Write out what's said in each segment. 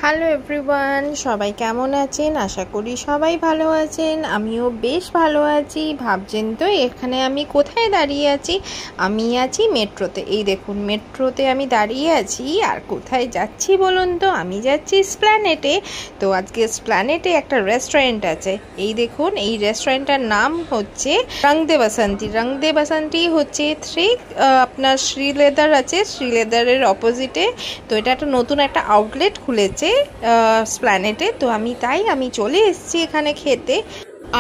Hello everyone, সবাই কেমন আছেন? আশা করি সবাই ভালো আছেন। আমিও বেশ ভালো আছি। ভাবছেন তো এখানে আমি কোথায় দাঁড়িয়ে আছি? আমি আছি মেট্রোতে। এই দেখুন, মেট্রোতে আমি দাঁড়িয়ে আছি। আর কোথায় যাচ্ছি বলুন তো? আমি যাচ্ছি এসপ্ল্যানেডে। তো আজকে এসপ্ল্যানেডে একটা রেস্টুরেন্ট আছে। এই দেখুন, এই রেস্টুরেন্টটার নাম হচ্ছে রং দে বাসন্তী। রং দে বাসন্তী হচ্ছে আপনার শ্রীলেদার আছে, শ্রীলেদারের অপোজিটে। তো এটা একটা নতুন একটা আউটলেট খুলেছে এসপ্ল্যানেডে। তো আমি চলে এসেছি এখানে খেতে।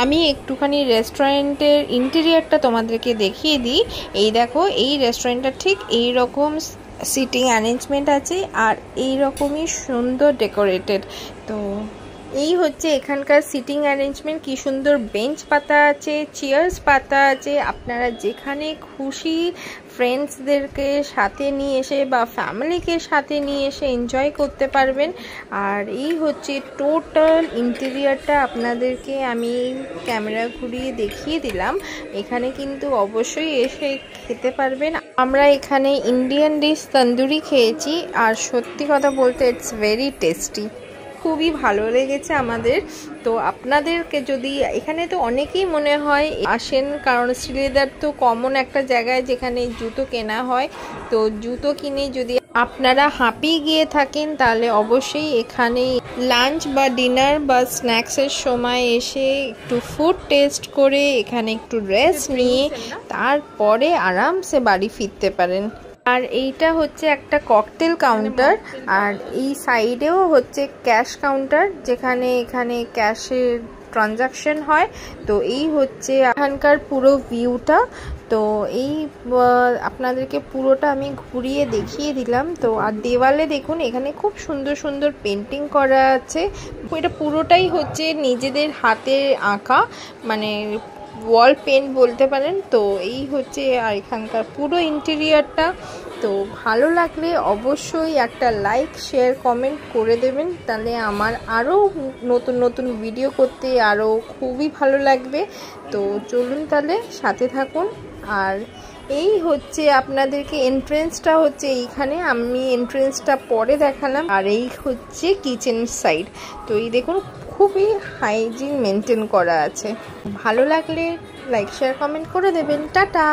আমি একটুখানি রেস্টুরেন্টের ইন্টেরিয়রটা তোমাদেরকে দেখিয়ে দিই। এই দেখো, এই রেস্টুরেন্টটা ঠিক এই রকম সিটিং অ্যারেঞ্জমেন্ট আছে আর এই রকমই সুন্দর ডেকোরেটেড। তো এই হচ্ছে এখানকার সিটিং অ্যারেঞ্জমেন্ট। কি সুন্দর বেঞ্চ পাতা আছে, চেয়ার্স পাতা আছে। আপনারা যেখানে খুশি ফ্রেন্ডসদেরকে সাথে নিয়ে এসে বা ফ্যামিলিকে সাথে নিয়ে এসে এনজয় করতে পারবেন। আর এই হচ্ছে টোটাল ইন্টেরিয়রটা। আপনাদেরকে আমি ক্যামেরা ঘুরিয়ে দেখিয়ে দিলাম। এখানে কিন্তু অবশ্যই এসে খেতে পারবেন। আমরা এখানে ইন্ডিয়ান ডিশ তন্দুরি খেয়েছি আর সত্যি কথা বলতে ইটস ভেরি টেস্টি। খুবই ভালো লেগেছে আমাদের। তো আপনাদেরকে যদি এখানে তো অনেকেই মনে হয় আসেন, কারণ শ্রীলেদার তো কমন একটা জায়গায় যেখানে জুতো কেনা হয়। তো জুতো কিনে যদি আপনারা হাঁপিয়ে গিয়ে থাকেন তাহলে অবশ্যই এখানে লাঞ্চ বা ডিনার বা স্ন্যাক্সের সময় এসে একটু ফুড টেস্ট করে এখানে একটু রেস্ট নিয়ে তারপরে আরামসে বাড়ি ফিরতে পারেন। আর এইটা হচ্ছে একটা ককটেল কাউন্টার আর এই সাইডেও হচ্ছে ক্যাশ কাউন্টার, যেখানে এখানে ক্যাশের ট্রানজাকশন হয়। তো এই হচ্ছে এখানকার পুরো ভিউটা। তো এই আপনাদেরকে পুরোটা আমি ঘুরিয়ে দেখিয়ে দিলাম। তো আর দেওয়ালে দেখুন, এখানে খুব সুন্দর সুন্দর পেন্টিং করা আছে। এটা পুরোটাই হচ্ছে নিজেদের হাতের আঁকা, মানে ওয়াল পেন্ট বলতে পারেন। তো এই হচ্ছে আর এখানকার পুরো ইন্টেরিয়রটা। তো ভালো লাগলে অবশ্যই একটা লাইক, শেয়ার, কমেন্ট করে দেবেন। তাহলে আমার আরও নতুন নতুন ভিডিও করতে আরও খুবই ভালো লাগবে। তো চলুন তাহলে সাথে থাকুন। আর এই হচ্ছে আপনাদেরকে এন্ট্রেন্সটা হচ্ছে এইখানে, আমি এন্ট্রেন্সটা পরে দেখালাম। আর এই হচ্ছে কিচেন সাইড। তো এই দেখুন, খুবই হাইজিন মেনটেন করা আছে। ভালো লাগলে লাইক, শেয়ার, কমেন্ট করে দেবেন। টাটা।